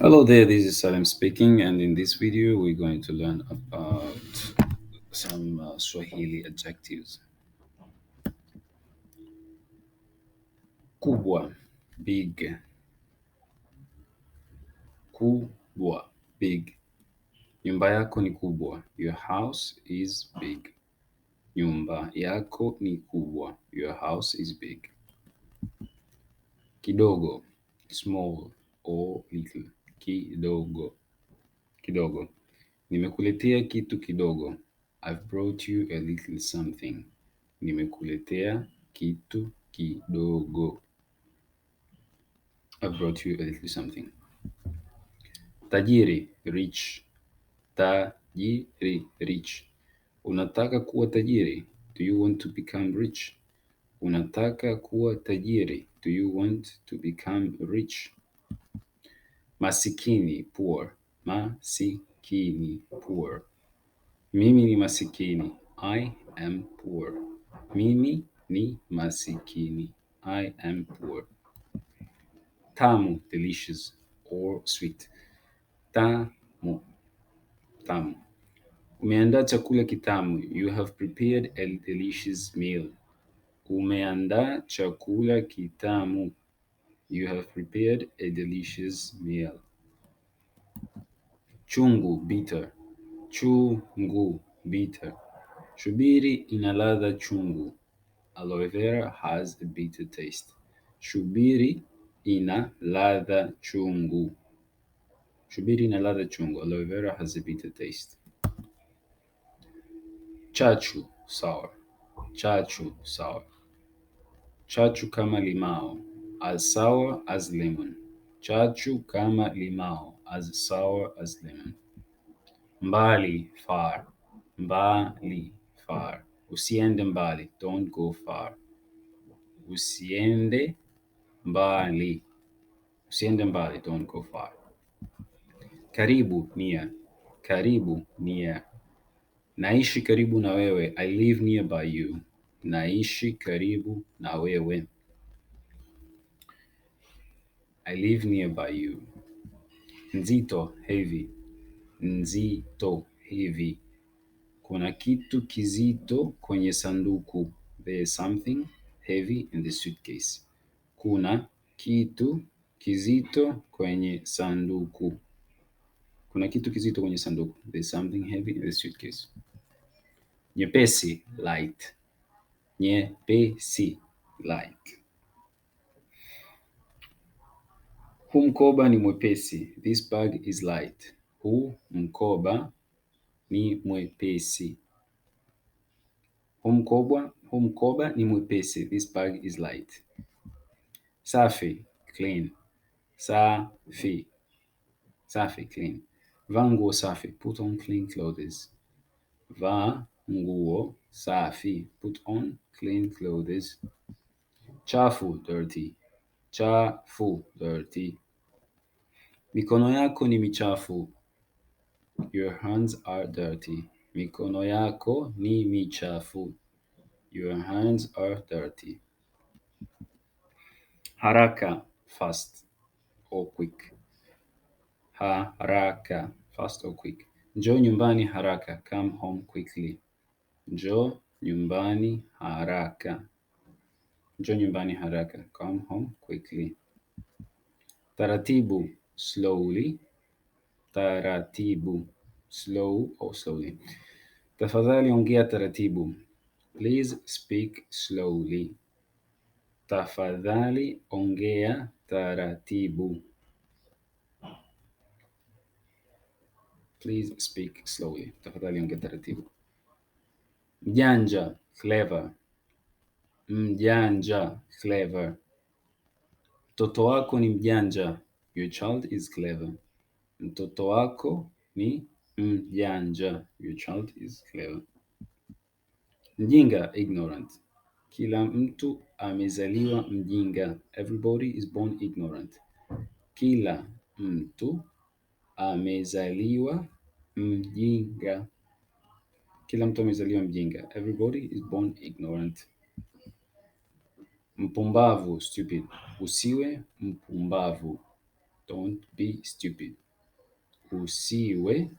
Hello there, this is Salim speaking, and in this video, we're going to learn about some Swahili adjectives. Kubwa, big. Kubwa, big. Nyumba yako ni kubwa. Your house is big. Nyumba yako ni kubwa. Your house is big. Kidogo, small or little. Kidogo, kidogo. Nimekuletea kitu kidogo. I've brought you a little something. Nimekuletea kitu kidogo. I've brought you a little something. Tajiri, rich. Tajiri, rich. Unataka kuwa tajiri? Do you want to become rich? Unataka kuwa tajiri? Do you want to become rich? Masikini, poor. Masikini, poor. Mimi ni masikini. I am poor. Mimi ni masikini. I am poor. Tamu, delicious or sweet. Tamu, tamu. Umeandaa chakula kitamu. You have prepared a delicious meal. Umeandaa chakula kitamu. You have prepared a delicious meal. Chungu, bitter. Chungu, bitter. Shubiri ina ladha chungu. Aloe vera has a bitter taste. Shubiri ina ladha chungu. Shubiri ina ladha chungu. Aloe vera has a bitter taste. Chachu, sour. Chachu, sour. Chachu kama limao. As sour as lemon. Chachu kama limao. As sour as lemon. Mbali, far. Mbali, far. Usiende mbali. Don't go far. Usiende mbali. Usiende mbali. Don't go far. Karibu, near. Karibu, near. Naishi karibu na wewe. I live nearby you. Naishi karibu na wewe. I live nearby you. Nzito, heavy. Nzito, heavy. Kuna kitu kizito kwenye sanduku. There is something heavy in the suitcase. Kuna kitu kizito kwenye sanduku. Kuna kitu kizito kwenye sanduku. There is something heavy in the suitcase. Nyepesi, light. Nyepesi, light. Huu mkoba ni mwepesi. This bag is light. Huu mkoba ni mwepesi. Huu mkoba ni mwepesi. This bag is light. Safi, clean. Safi, safi, clean. Vaa nguo safi. Put on clean clothes. Vaa nguo safi. Put on clean clothes. Chafu, dirty. Chafu, dirty. Mikono yako ni michafu. Your hands are dirty. Mikono yako ni michafu. Your hands are dirty. Haraka, fast or quick. Haraka, fast or quick. Njoo nyumbani haraka. Come home quickly. Njoo nyumbani haraka. Njoo nyumbani haraka. Come home quickly. Taratibu, slowly. Taratibu, slow or slowly. Tafadhali ongea taratibu. Please speak slowly. Tafadhali ongea taratibu. Please speak slowly. Tafadhali ongea taratibu. Mjanja, clever. Mjanja, clever. Mtoto wako ni mjanja. Your child is clever. Mtoto wako ni mjanja. Your child is clever. Mjinga, ignorant. Kila mtu amezaliwa mjinga. Everybody is born ignorant. Kila mtu amezaliwa mjinga. Kila mtu amezaliwa mjinga. Everybody is born ignorant. Mpumbavu, stupid. Usiwe mpumbavu. Don't be stupid. Usiwe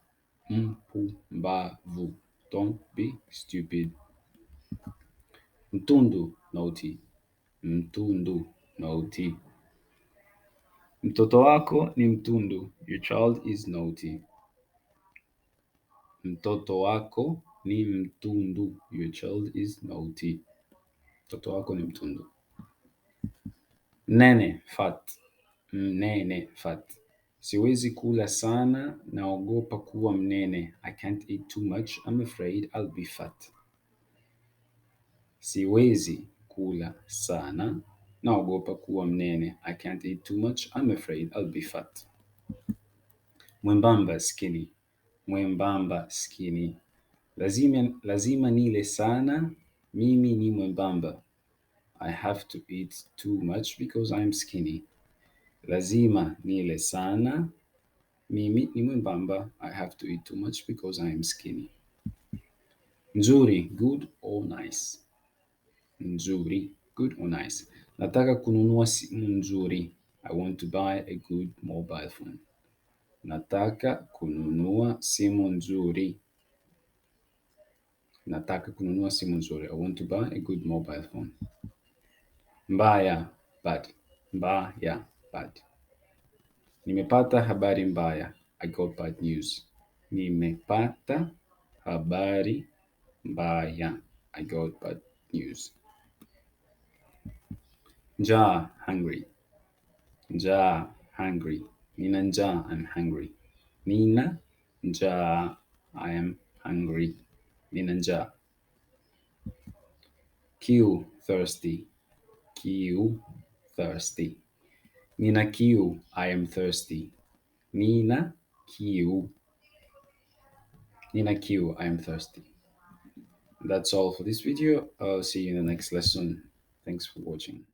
mpumbavu. Don't be stupid. Mtundu, naughty. Mtundu, naughty. Mtoto wako ni mtundu. Your child is naughty. Mtoto wako ni mtundu. Your child is naughty. Mtoto wako ni mtundu. Nene, fat. Mnene, fat. Siwezi kula sana, naogopa kuwa mnene. I can't eat too much. I'm afraid I'll be fat. Siwezi kula sana, naogopa kuwa mnene. I can't eat too much. I'm afraid I'll be fat. Mwembamba, skinny. Mwembamba, skinny. Lazima nile sana, mimi ni mwembamba. I have to eat too much because I'm skinny. Lazima nile sana, mimi ni mwembamba. I have to eat too much because I am skinny. Nzuri, good or nice. Nzuri, good or nice. Nataka kununua simu nzuri. I want to buy a good mobile phone. Nataka kununua simu nzuri. Nataka kununua simu nzuri. I want to buy a good mobile phone. Mbaya, bad. Mbaya, bad. Nimepata habari mbaya. I got bad news. Nimepata habari mbaya. I got bad news. Njaa, hungry. Njaa, hungry. Nina njaa, I'm hungry. Nina njaa, I am hungry. Nina njaa. Kiu, thirsty. Kiu, thirsty. Nina kiu, I am thirsty. Nina kiu. Nina kiu, I am thirsty. That's all for this video. I'll see you in the next lesson. Thanks for watching.